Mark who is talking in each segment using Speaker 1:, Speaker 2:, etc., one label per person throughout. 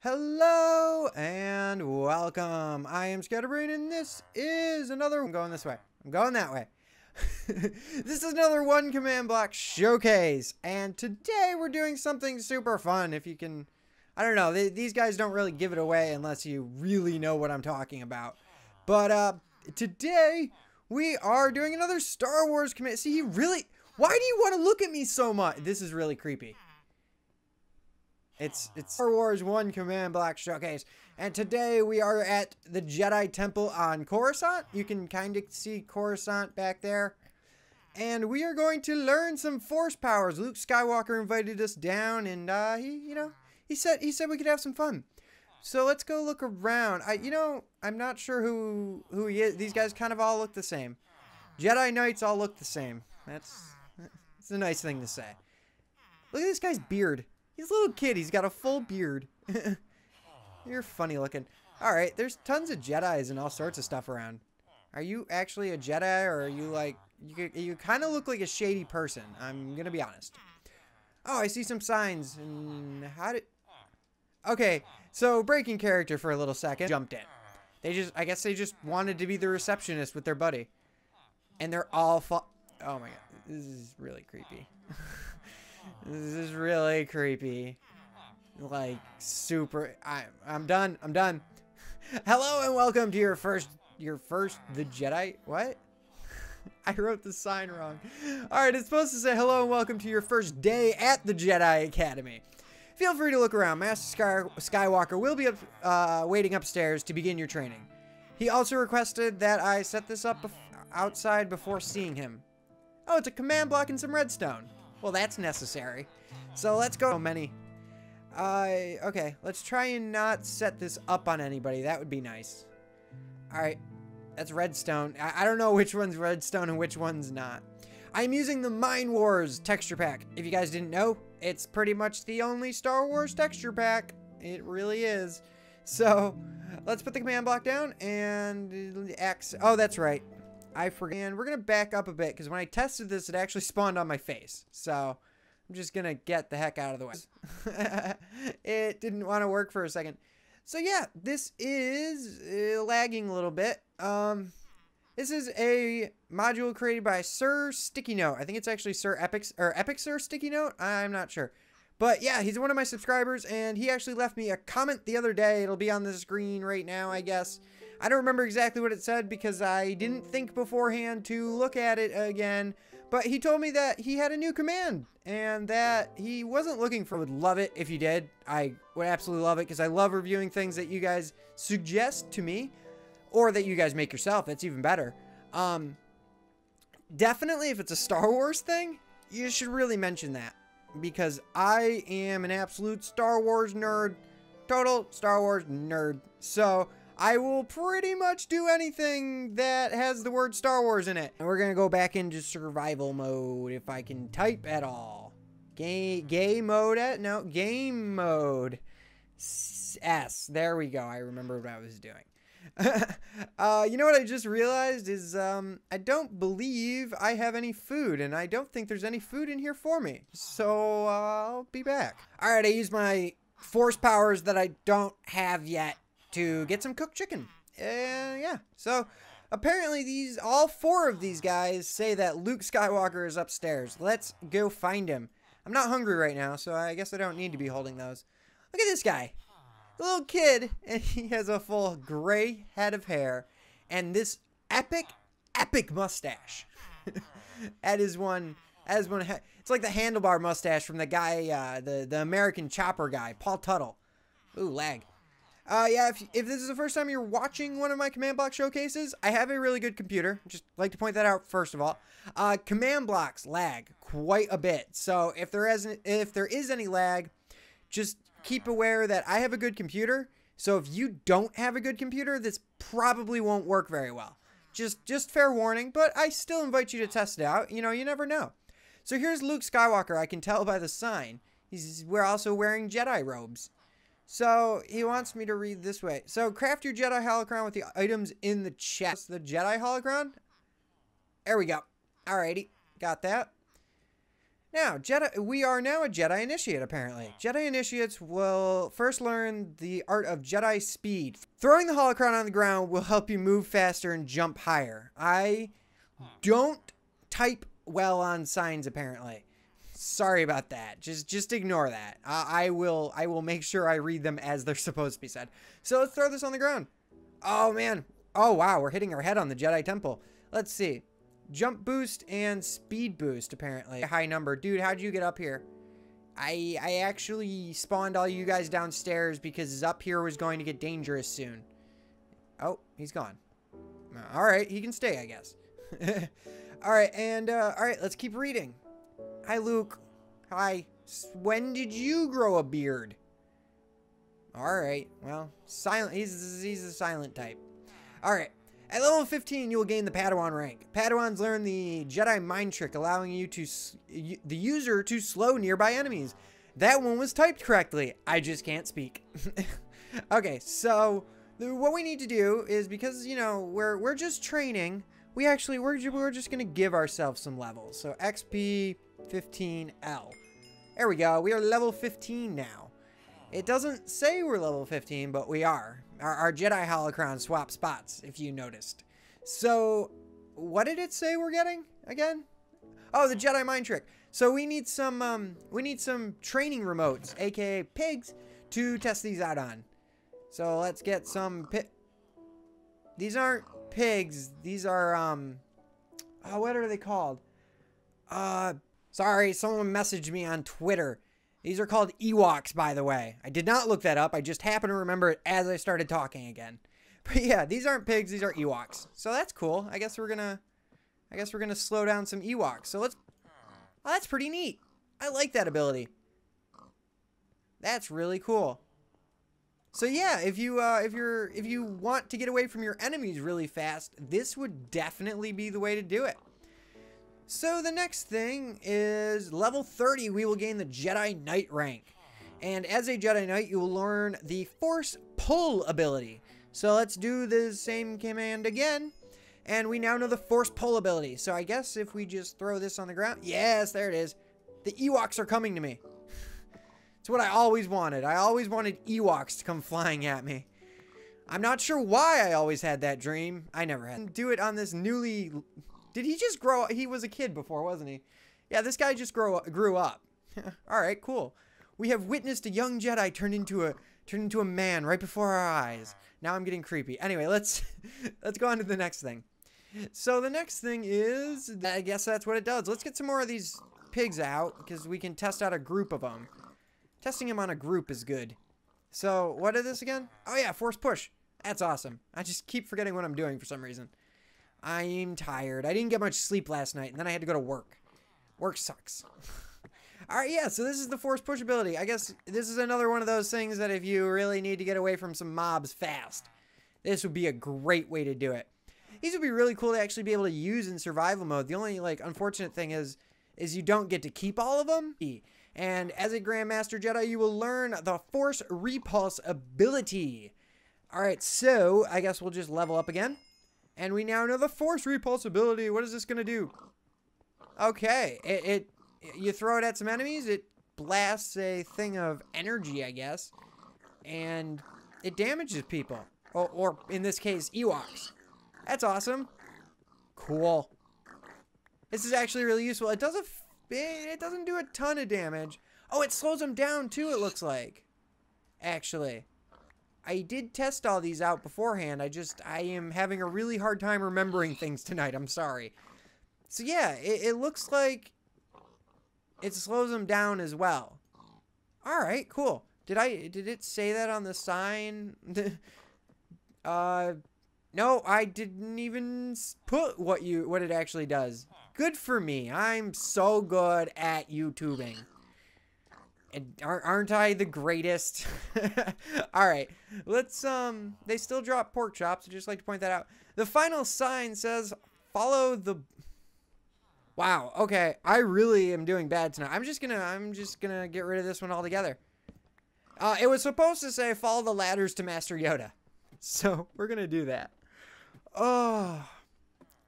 Speaker 1: Hello and welcome. I am Scatterbrain and this is another... I'm going this way. I'm going that way. This is another One Command Block showcase. And today we're doing something super fun. If you can... I don't know. These guys don't really give it away unless you really know what I'm talking about. But today we are doing another Star Wars command... See, really... Why do you want to look at me so much? This is really creepy. It's Star Wars One Command Block Showcase, and today we are at the Jedi Temple on Coruscant. You can kind of see Coruscant back there, and we are going to learn some Force powers. Luke Skywalker invited us down, and he said we could have some fun. So let's go look around. I'm not sure who he is. These guys kind of all look the same. Jedi Knights all look the same. That's a nice thing to say. Look at this guy's beard. He's a little kid. He's got a full beard. You're funny looking. Alright, there's tons of Jedis and all sorts of stuff around. Are you actually a Jedi, or are you like... You kind of look like a shady person. I'm going to be honest. Oh, I see some signs. And how did... Okay, so breaking character for a little second. Jumped in. I guess they just wanted to be the receptionist with their buddy. And they're all... Oh my god. This is really creepy. This is really creepy. Like, super... I'm done. I'm done. Hello and welcome to your first... The Jedi... What? I wrote the sign wrong. Alright, it's supposed to say hello and welcome to your first day at the Jedi Academy. Feel free to look around. Master Skywalker will be waiting upstairs to begin your training. He also requested that I set this up outside before seeing him. Oh, it's a command block and some redstone. Well, that's necessary. So let's go. So many. Okay, let's try and not set this up on anybody. That would be nice. Alright, that's redstone. I don't know which one's redstone and which one's not. I'm using the Mine Wars texture pack. If you guys didn't know, it's pretty much the only Star Wars texture pack. It really is. So, let's put the command block down and X. Oh, that's right. I forgot. And we're going to back up a bit because when I tested this, it actually spawned on my face. So, I'm just going to get the heck out of the way. It didn't want to work for a second. So, yeah, this is lagging a little bit. This is a module created by Sir Sticky Note. I think it's actually Sir Epic, or Epic Sir Sticky Note. I'm not sure. But, yeah, he's one of my subscribers, and he actually left me a comment the other day. It'll be on the screen right now, I guess. I don't remember exactly what it said because I didn't think beforehand to look at it again. But he told me that he had a new command and that he wasn't looking for... I would love it if you did. I would absolutely love it because I love reviewing things that you guys suggest to me or that you guys make yourself. That's even better. Definitely if it's a Star Wars thing, you should really mention that because I am an absolute Star Wars nerd. Total Star Wars nerd. So... I will pretty much do anything that has the word Star Wars in it. And we're going to go back into survival mode if I can type at all. Game mode. S. There we go. I remember what I was doing. You know what I just realized is I don't believe I have any food. And I don't think there's any food in here for me. So I'll be back. Alright, I used my force powers that I don't have yet to get some cooked chicken. Yeah. So apparently all four of these guys say that Luke Skywalker is upstairs. Let's go find him. I'm not hungry right now, so I guess I don't need to be holding those. Look at this guy. The little kid, and he has a full gray head of hair and this epic mustache. That is one. It's like the handlebar mustache from the guy, the American Chopper guy, Paul Tuttle. Ooh, lag. Yeah, if this is the first time you're watching one of my command block showcases, I have a really good computer. Just like to point that out first of all. Command blocks lag quite a bit. So if there is any lag, just keep aware that I have a good computer. So if you don't have a good computer, this probably won't work very well. Just fair warning, but I still invite you to test it out. You know, you never know. So here's Luke Skywalker. I can tell by the sign. We're also wearing Jedi robes. So, he wants me to read this way. So, craft your Jedi holocron with the items in the chest. The Jedi holocron? There we go. Alrighty. Got that. Now, we are now a Jedi Initiate, apparently. Jedi Initiates will first learn the art of Jedi speed. Throwing the holocron on the ground will help you move faster and jump higher. I don't type well on signs, apparently. Sorry about that. Just ignore that. I will make sure I read them as they're supposed to be said. So let's throw this on the ground. Oh, man. Oh, wow. We're hitting our head on the Jedi Temple. Let's see. Jump boost and speed boost, apparently. A high number. Dude, how'd you get up here? I actually spawned all you guys downstairs because up here was going to get dangerous soon. Oh, he's gone. Alright, he can stay, I guess. Alright, and, alright, let's keep reading. Hi, Luke. Hi. When did you grow a beard? Alright, well, silent. He's a silent type. Alright. At level 15, you will gain the Padawan rank. Padawans learn the Jedi mind trick, allowing the user to slow nearby enemies. That one was typed correctly. I just can't speak. Okay, so what we need to do is, because you know we're just training, we're just gonna give ourselves some levels. So XP 15L. There we go. We are level 15 now. It doesn't say we're level 15, but we are. Our Jedi holocron swap spots, if you noticed. So, what did it say we're getting again? Oh, the Jedi mind trick. So we need some training remotes, aka pigs, to test these out on. So let's get some These aren't pigs. These are oh, what are they called? Sorry, someone messaged me on Twitter. These are called Ewoks, by the way. I did not look that up. I just happened to remember it as I started talking again. But yeah, these aren't pigs. These are Ewoks. So that's cool. I guess we're gonna slow down some Ewoks. So let's. Oh, that's pretty neat. I like that ability. That's really cool. So yeah, if you want to get away from your enemies really fast, this would definitely be the way to do it. So the next thing is level 30, we will gain the Jedi Knight rank. And as a Jedi Knight, you will learn the Force Pull ability. So let's do the same command again. And we now know the Force Pull ability. So I guess if we just throw this on the ground. Yes, there it is. The Ewoks are coming to me. It's what I always wanted. I always wanted Ewoks to come flying at me. I'm not sure why I always had that dream. I never had. Do it on this newly... Did he just grow up? He was a kid before, wasn't he? Yeah, this guy just grew up. All right, cool. We have witnessed a young Jedi turn into a man right before our eyes. Now I'm getting creepy. Anyway, let's go on to the next thing. So the next thing is, I guess that's what it does. Let's get some more of these pigs out because we can test out a group of them. Testing them on a group is good. So what is this again? Oh yeah, force push. That's awesome. I just keep forgetting what I'm doing for some reason. I'm tired. I didn't get much sleep last night, and then I had to go to work. Work sucks. Alright, yeah, so this is the force push ability. I guess this is another one of those things that if you really need to get away from some mobs fast, this would be a great way to do it. These would be really cool to actually be able to use in survival mode. The only, unfortunate thing is you don't get to keep all of them. And as a Grandmaster Jedi, you will learn the Force Repulse ability. Alright, so I guess we'll just level up again. And we now know the Force Repulse ability. What is this going to do? Okay. You throw it at some enemies. It blasts a thing of energy, I guess. And it damages people. Or in this case, Ewoks. That's awesome. Cool. This is actually really useful. It doesn't do a ton of damage. Oh, it slows them down too, it looks like. Actually. I did test all these out beforehand. I am having a really hard time remembering things tonight. I'm sorry. So yeah, it looks like it slows them down as well. All right, cool. Did it say that on the sign? No, I didn't even put what it actually does. Good for me. I'm so good at YouTubing. And aren't I the greatest? All right, let's, they still drop pork chops. I'd just like to point that out. The final sign says, follow the... Wow, okay, I really am doing bad tonight. I'm just gonna get rid of this one altogether. It was supposed to say, follow the ladders to Master Yoda. So, we're gonna do that. Oh,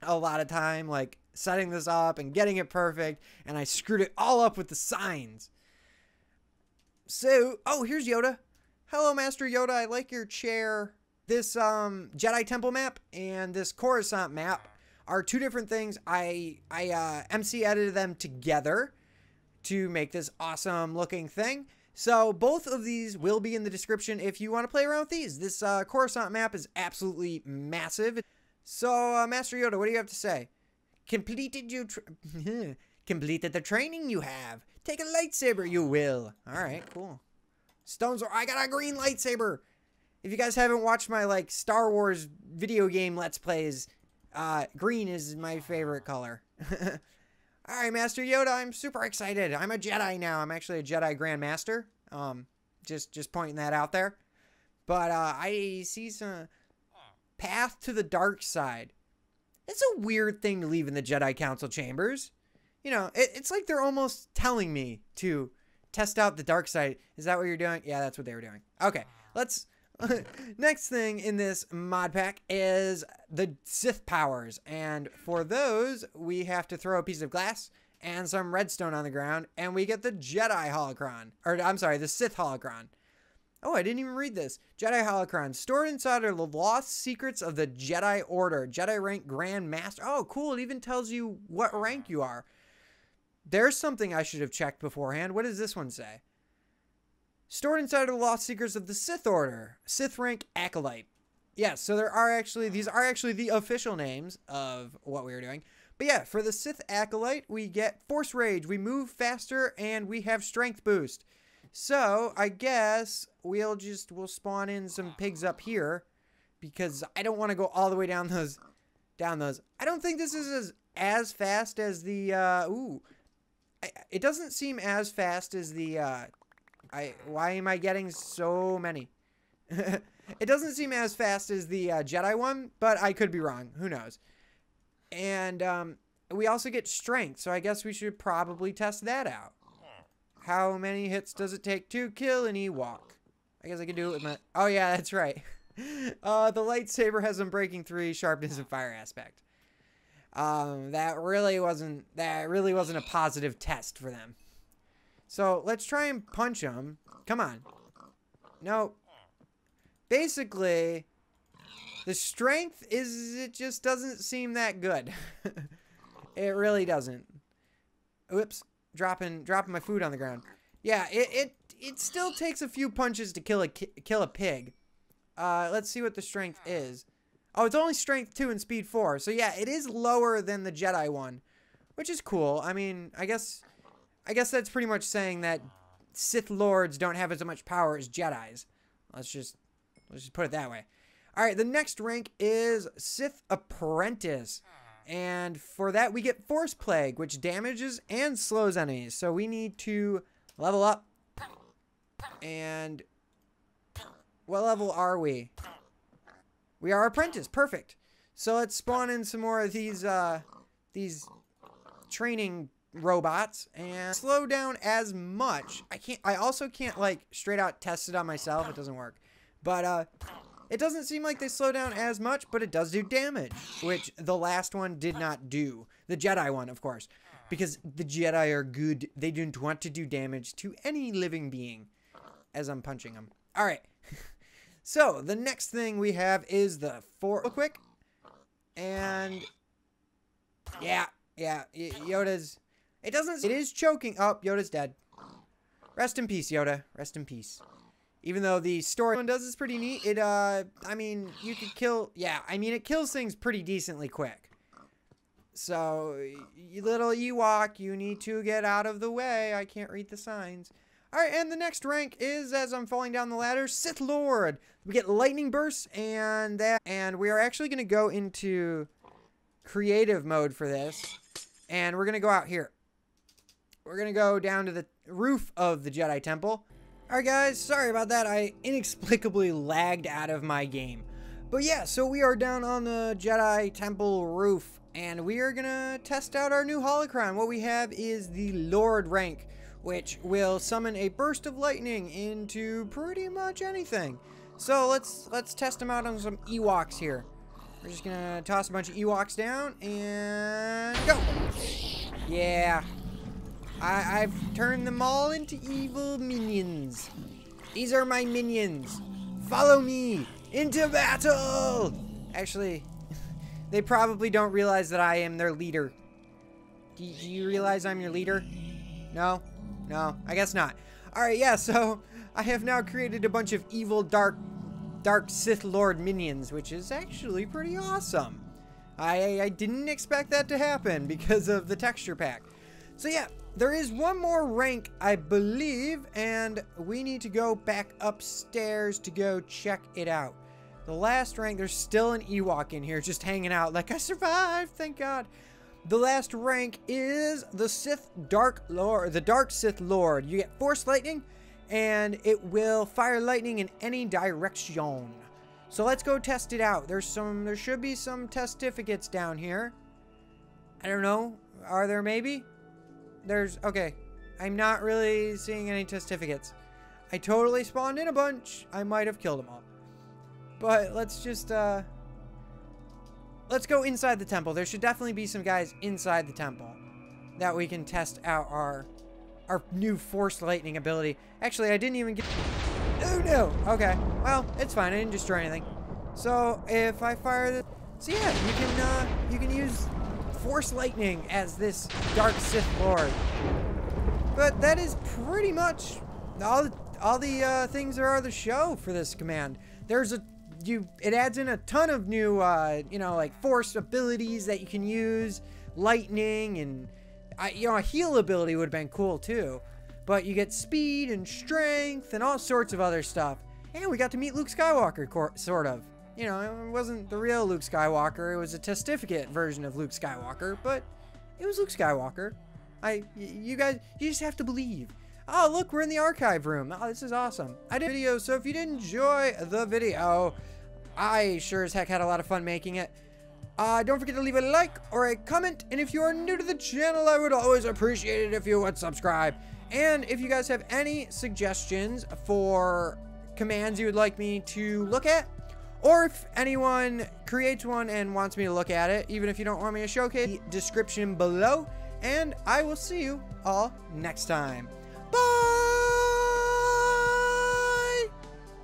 Speaker 1: a lot of time, setting this up and getting it perfect, and I screwed it all up with the signs. So, oh, here's Yoda. Hello, Master Yoda. I like your chair. This Jedi Temple map and this Coruscant map are two different things. I MC edited them together to make this awesome looking thing. So both of these will be in the description if you want to play around with these. This Coruscant map is absolutely massive. So Master Yoda, what do you have to say? Completed the training you have. Take a lightsaber, you will. All right, cool. Stones. I got a green lightsaber. If you guys haven't watched my like Star Wars video game Let's Plays, green is my favorite color. All right, Master Yoda, I'm super excited. I'm a Jedi now. I'm actually a Jedi Grandmaster. Just pointing that out there. But I see some path to the dark side. It's a weird thing to leave in the Jedi Council chambers. You know, it's like they're almost telling me to test out the dark side. Is that what you're doing? Yeah, that's what they were doing. Okay, let's... Next thing in this mod pack is the Sith powers, and for those we have to throw a piece of glass and some redstone on the ground, and we get the Jedi holocron, or I'm sorry, the Sith holocron. Oh, I didn't even read this. Jedi holocron stored inside are the lost secrets of the Jedi Order, Jedi rank Grand Master. Oh, cool! It even tells you what rank you are. There's something I should have checked beforehand. What does this one say? Stored inside are the lost secrets of the Sith Order. Sith rank Acolyte. Yes, so these are actually the official names of what we are doing. But yeah, for the Sith Acolyte, we get Force Rage, we move faster, and we have Strength Boost. So, I guess we'll spawn in some pigs up here, because I don't want to go all the way down those. I don't think this is as fast as the, it doesn't seem as fast as the, why am I getting so many? It doesn't seem as fast as the Jedi one, but I could be wrong. Who knows? And we also get strength, so I guess we should probably test that out. How many hits does it take to kill an Ewok? I guess I can do it with my... Oh, yeah, that's right. The lightsaber has Unbreaking 3, sharpness, and fire aspect. That really wasn't a positive test for them. So let's try and punch him. Come on. No. Basically, the strength it just doesn't seem that good. It really doesn't. Oops. Dropping my food on the ground. Yeah, it still takes a few punches to kill a pig. Let's see what the strength is. Oh, it's only strength 2 and speed 4. So yeah, it is lower than the Jedi one, which is cool. I mean, I guess that's pretty much saying that Sith Lords don't have as much power as Jedis. Let's just put it that way. All right, the next rank is Sith Apprentice. And for that, we get Force Plague, which damages and slows enemies. So we need to level up. And what level are we? We are Apprentice. Perfect. So let's spawn in some more of these training robots and slow down as much. I also can't like straight out test it on myself. It doesn't work. But it doesn't seem like they slow down as much, but it does do damage, which the last one did not do. The Jedi one, of course, because the Jedi are good. They don't want to do damage to any living being as I'm punching them. All right. So the next thing we have is the real quick. And yeah, Yoda's, it is choking. Oh, Yoda's dead. Rest in peace, Yoda. Rest in peace. Even though the story one does is pretty neat, I mean, you could kill, yeah, I mean, it kills things pretty decently quick. So, you little Ewok, you need to get out of the way. I can't read the signs. All right, and the next rank is, as I'm falling down the ladder, Sith Lord. We get lightning bursts and that, and we are actually going to go into creative mode for this, and we're going to go out here. We're going to go down to the roof of the Jedi Temple. Alright guys, sorry about that. I inexplicably lagged out of my game. But yeah, so we are down on the Jedi Temple roof, and we are gonna test out our new holocron. What we have is the Lord rank, which will summon a burst of lightning into pretty much anything. So let's test them out on some Ewoks here. We're just gonna toss a bunch of Ewoks down and go. Yeah. I've turned them all into evil minions. These are my minions. Follow me into battle. Actually, they probably don't realize that I am their leader. Do you realize I'm your leader? No? No, I guess not. Alright, yeah, so I have now created a bunch of evil dark Sith Lord minions, which is actually pretty awesome. I didn't expect that to happen because of the texture pack. So yeah, there is one more rank, I believe, and we need to go back upstairs to go check it out. The last rank, there's still an Ewok in here just hanging out like I survived, thank God. The last rank is the Dark Sith Lord. You get Force Lightning, and it will fire lightning in any direction. So let's go test it out. There should be some testificates down here. I don't know. Are there maybe? Okay. I'm not really seeing any testificates. I totally spawned in a bunch. I might have killed them all. But let's just, let's go inside the temple. There should definitely be some guys inside the temple that we can test out our new Force Lightning ability. Actually, I didn't even get... Oh, no. Okay. Well, it's fine. I didn't destroy anything. So, if I fire this... So, yeah, you can use Force Lightning as this Dark Sith Lord. But that is pretty much all the things there are to show for this command. It adds in a ton of new, like Force abilities that you can use. Lightning and... a heal ability would have been cool too. But you get speed and strength and all sorts of other stuff. And we got to meet Luke Skywalker, sort of. It wasn't the real Luke Skywalker. It was a testificate version of Luke Skywalker. But it was Luke Skywalker. You guys, you just have to believe. Oh, look, we're in the archive room. Oh, this is awesome. I did a video, so if you did enjoy the video, I sure as heck had a lot of fun making it. Don't forget to leave a like or a comment, and if you are new to the channel, I would always appreciate it if you would subscribe. And if you guys have any suggestions for commands you would like me to look at, or if anyone creates one and wants me to look at it, even if you don't want me to showcase, the description below, and I will see you all next time.